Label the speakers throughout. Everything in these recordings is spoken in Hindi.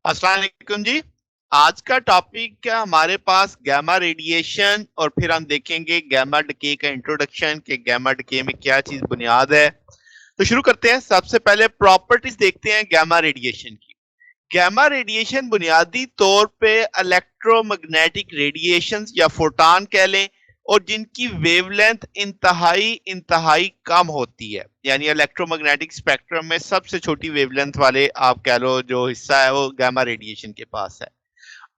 Speaker 1: अस्सलाम वालेकुम जी। आज का टॉपिक क्या हमारे पास गैमा रेडिएशन और फिर हम देखेंगे गैमा डीके का इंट्रोडक्शन कि गैमा डीके में क्या चीज बुनियाद है। तो शुरू करते हैं। सबसे पहले प्रॉपर्टीज देखते हैं गैमा रेडिएशन की। गैमा रेडिएशन बुनियादी तौर पे इलेक्ट्रोमैग्नेटिक रेडिएशंस या फोटॉन कह लें और जिनकी वेवलेंथ इंतहाई इंतहाई कम होती है, यानी इलेक्ट्रोमैग्नेटिक स्पेक्ट्रम में सबसे छोटी वेवलेंथ वाले आप कह लो जो हिस्सा है वो गैमा रेडिएशन के पास है।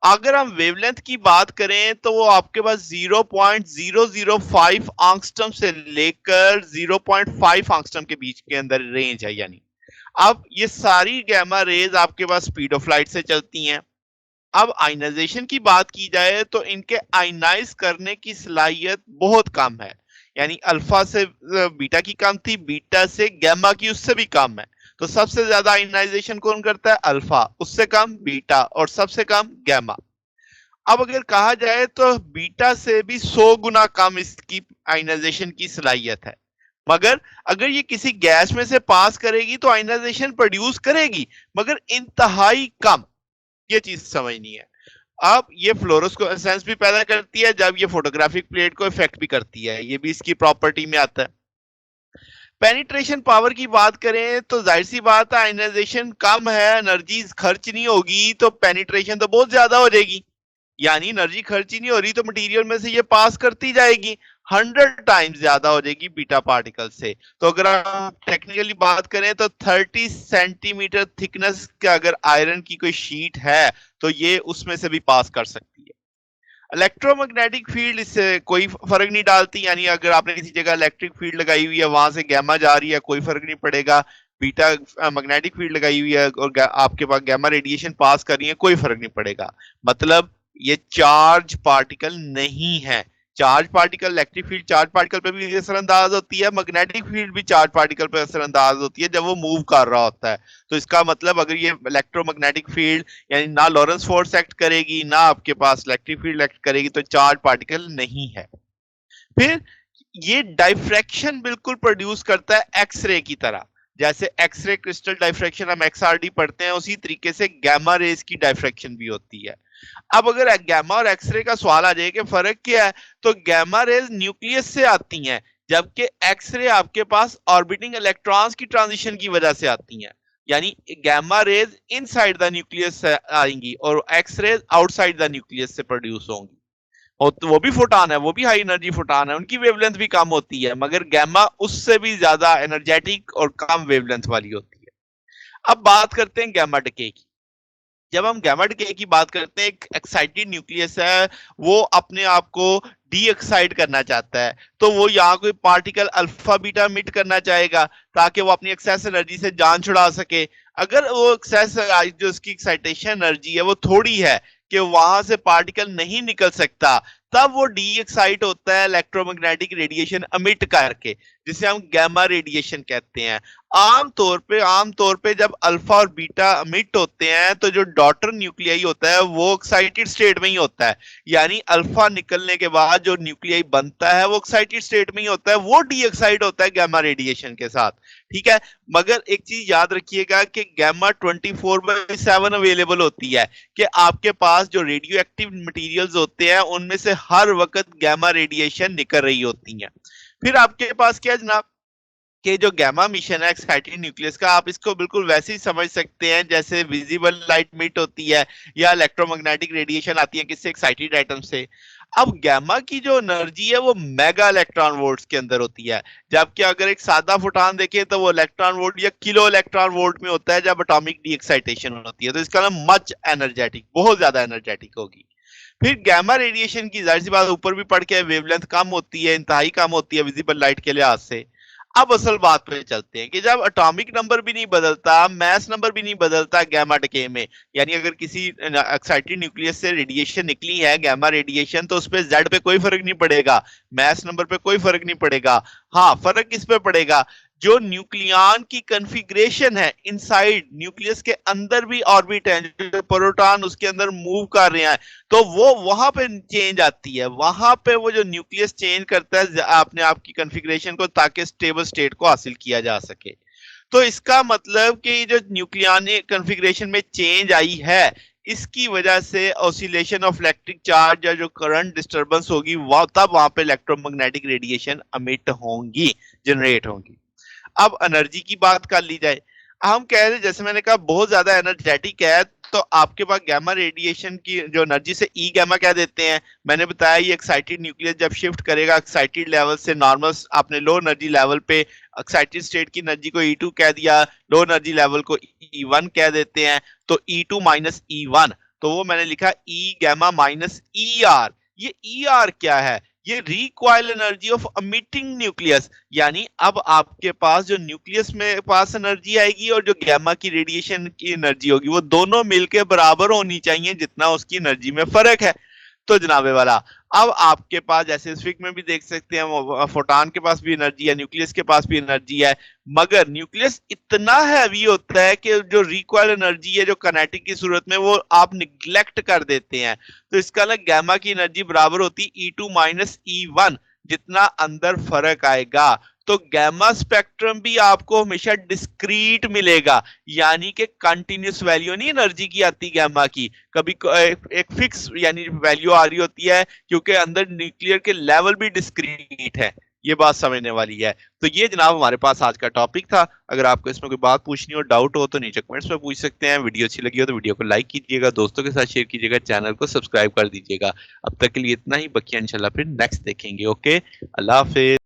Speaker 1: अगर हम वेवलेंथ की बात करें तो वो आपके पास 0.005 आंगस्ट्रम से लेकर 0.5 आंगस्ट्रम के बीच के अंदर रेंज है। यानी अब ये सारी गैमा रेज आपके पास स्पीड ऑफ लाइट से चलती हैं। अब आयनाइजेशन की बात की जाए तो इनके आयनाइज करने की सलाहियत बहुत कम है। यानी अल्फा से बीटा की कम थी, बीटा से गैमा की उससे भी कम है। तो सबसे ज्यादा आयनाइजेशन कौन करता है? अल्फा, उससे कम बीटा और सबसे कम गैमा। अब अगर कहा जाए तो बीटा से भी 100 गुना कम इसकी आयनाइजेशन की सलाहियत है। मगर अगर ये किसी गैस में से पास करेगी तो आयनाइजेशन प्रोड्यूस करेगी, मगर इंतहाई कम। ये चीज समझनी है। अब ये फ्लोरोसेंस भी पैदा करती है जब ये फोटोग्राफिक प्लेट को इफेक्ट भी करती है, ये भी इसकी प्रॉपर्टी में आता है। पेनिट्रेशन पावर की बात करें तो जाहिर सी बात है, आयनाइजेशन कम है, एनर्जी खर्च नहीं होगी तो पेनिट्रेशन तो बहुत ज्यादा हो जाएगी। यानी एनर्जी खर्च ही नहीं हो रही तो मटेरियल में से ये पास करती जाएगी, 100 टाइम्स ज्यादा हो जाएगी बीटा पार्टिकल से। तो अगर हम टेक्निकली बात करें तो 30 सेंटीमीटर थिकनेस का अगर आयरन की कोई शीट है तो ये उसमें से भी पास कर सकती है। इलेक्ट्रोमैग्नेटिक फील्ड इससे कोई फर्क नहीं डालती। यानी अगर आपने किसी जगह इलेक्ट्रिक फील्ड लगाई हुई है, वहां से गैमा जा रही है, कोई फर्क नहीं पड़ेगा। बीटा मैग्नेटिक फील्ड लगाई हुई है और आपके पास गैमा रेडिएशन पास कर रही है, कोई फर्क नहीं पड़ेगा। मतलब ये चार्ज पार्टिकल नहीं है। Charge particle, electric field charge particle पे भी असरअंदाज होती है, मैग्नेटिक फील्ड भी चार्ज पार्टिकल पे असरअंदाज होती है जब वो मूव कर रहा होता है। तो इसका मतलब अगर ये इलेक्ट्रोमैग्नेटिक फील्ड यानी ना लॉरेंस फोर्स एक्ट करेगी ना आपके पास इलेक्ट्रिक फील्ड एक्ट करेगी तो चार्ज पार्टिकल नहीं है। फिर ये डाइफ्रैक्शन बिल्कुल प्रोड्यूस करता है एक्सरे की तरह। जैसे एक्सरे क्रिस्टल डाइफ्रैक्शन हम एक्सआरडी पढ़ते हैं, उसी तरीके से गैमा रेज की डाइफ्रैक्शन भी होती है। अब अगर गैमा और एक्सरे का सवाल आ जाए कि फर्क क्या है, तो गैमा रेज न्यूक्लियस से आती हैं जबकि एक्सरे आपके पास ऑर्बिटिंग इलेक्ट्रॉन्स की ट्रांजिशन की वजह से आती हैं। यानी gamma rays inside the nucleus से आएंगी और एक्सरे आउटसाइड द न्यूक्लियस से प्रोड्यूस होंगी। और तो वो भी फोटॉन है, वो भी हाई एनर्जी फोटॉन है, उनकी वेवलेंथ भी कम होती है, मगर गैमा उससे भी ज्यादा एनर्जेटिक और कम वेवलेंथ वाली होती है। अब बात करते हैं गैमा डिके की। जब हम गैमा डिके की बात करते हैं, एक एक्साइटेड न्यूक्लियस है, वो अपने आप को डी एक्साइड करना चाहता है, तो वो यहाँ कोई पार्टिकल अल्फा बीटा मिट करना चाहेगा ताकि वो अपनी एक्सेस एनर्जी से जान छुड़ा सके। अगर वो एक्सेस जो उसकी एक्साइटेशन एनर्जी है वो थोड़ी है कि वहां से पार्टिकल नहीं निकल सकता, तब वो डी एक्साइट होता है इलेक्ट्रोमैग्नेटिक रेडिएशन अमिट करके, जिसे हम गैमा रेडिएशन कहते हैं। आम तौर पे जब अल्फा और बीटा अमिट होते हैं तो जो डॉटर न्यूक्लियाई होता है वो एक्साइटेड स्टेट में ही होता है। यानी अल्फा निकलने के बाद जो न्यूक्लियाई बनता है वो एक्साइटेड स्टेट में ही होता है, वो डी एक्साइट होता है गैमा रेडिएशन के साथ। ठीक है। मगर एक चीज याद रखिएगा कि गैमा 24/7 अवेलेबल होती है, कि आपके पास जो रेडियो एक्टिव मटीरियल्स होते हैं उनमें से हर वक्त गैमा रेडिएशन निकल रही होती है। फिर आपके पास क्या जनाब, कि जो गैमा मिशन है एक्साइटेड न्यूक्लियस का, आप इसको बिल्कुल वैसे ही समझ सकते हैं जैसे विजिबल लाइट मिट होती है या इलेक्ट्रोमैग्नेटिक रेडिएशन आती है किससे? एक्साइटेड एटम से। अब गैमा की जो एनर्जी है वो मेगा इलेक्ट्रॉन वोल्ट्स के अंदर होती है, जबकि अगर एक सादा फोटॉन देखें तो वो इलेक्ट्रॉन वोल्ट या किलो इलेक्ट्रॉन वोल्ट में होता है जब एटॉमिक डी एक्साइटेशन होती है। तो इसका नाम मच एनर्जेटिक, बहुत ज्यादा एनर्जेटिक होगी। फिर गैमा रेडिएशन की जाहिर सी बात ऊपर भी पढ़ के वेवलेंथ कम होती है, इंतहाई कम होती है विजिबल लाइट के लिहाज से। अब असल बात पे चलते हैं कि जब एटॉमिक नंबर भी नहीं बदलता, मैस नंबर भी नहीं बदलता गैमा डिके में, यानी अगर किसी एक्साइटेड न्यूक्लियस से रेडिएशन निकली है गैमा रेडिएशन तो उस पे जेड पे कोई फर्क नहीं पड़ेगा, मैस नंबर पे कोई फर्क नहीं पड़ेगा। हाँ, फर्क किस पे पड़ेगा? जो न्यूक्लियन की कन्फिग्रेशन है इनसाइड न्यूक्लियस के अंदर भी ऑर्बिट है, जो प्रोटॉन उसके अंदर मूव कर रहे हैं, तो वो वहां पे चेंज आती है। वहां पे वो जो न्यूक्लियस चेंज करता है अपने आप की कॉन्फ़िगरेशन को ताकि स्टेबल स्टेट को हासिल किया जा सके। तो इसका मतलब कि जो न्यूक्लियॉनिक कॉन्फ़िगरेशन में चेंज आई है, इसकी वजह से ऑसिलेशन ऑफ इलेक्ट्रिक चार्ज या जो करंट डिस्टर्बेंस होगी वह तब वहां पे इलेक्ट्रोमैग्नेटिक रेडिएशन अमिट होंगी, जनरेट होंगी। अब एनर्जी की बात कर ली जाए, हम कह रहे जैसे मैंने कहा बहुत ज्यादा एनर्जेटिक है, तो आपके पास गामा रेडिएशन की जो एनर्जी से ई गामा कह देते हैं। मैंने बताया ये एक्साइटेड न्यूक्लियस जब शिफ्ट करेगा एक्साइटेड लेवल से नॉर्मल, आपने लो एनर्जी लेवल पे एक्साइटेड स्टेट की एनर्जी को E2 कह दिया, लो एनर्जी लेवल को E1 कह देते हैं, तो E2 माइनस E1, तो वो मैंने लिखा E गामा माइनस ER। ये ER क्या है? ये recoil energy of emitting nucleus, यानी अब आपके पास जो न्यूक्लियस में पास एनर्जी आएगी और जो गामा की रेडिएशन की एनर्जी होगी वो दोनों मिलके बराबर होनी चाहिए जितना उसकी एनर्जी में फर्क है। तो जनाबे वाला, अब आपके पास जैसे स्फिक में भी देख सकते हैं फोटॉन के पास भी एनर्जी है, न्यूक्लियस के पास भी एनर्जी है, मगर न्यूक्लियस इतना हैवी होता है कि जो रिकॉइल एनर्जी है जो काइनेटिक की सूरत में वो आप निग्लेक्ट कर देते हैं। तो इसका ना गामा की एनर्जी बराबर होती E2 माइनस E1, जितना अंदर फर्क आएगा। तो गामा स्पेक्ट्रम भी आपको हमेशा डिस्क्रीट मिलेगा, यानी कि कंटिन्यूस वैल्यू नहीं एनर्जी की आती गामा की, कभी एक फिक्स यानी वैल्यू आ रही होती है, क्योंकि अंदर न्यूक्लियर के लेवल भी डिस्क्रीट है। ये बात समझने वाली है। तो ये जनाब हमारे पास आज का टॉपिक था। अगर आपको इसमें कोई बात पूछनी हो, डाउट हो, तो नीचे कमेंट्स में पूछ सकते हैं। वीडियो अच्छी लगी हो तो वीडियो को लाइक कीजिएगा, दोस्तों के साथ शेयर कीजिएगा, चैनल को सब्सक्राइब कर दीजिएगा। अब तक के लिए इतना ही, बकिया इंशाल्लाह फिर नेक्स्ट देखेंगे। ओके, अल्लाह हाफिज।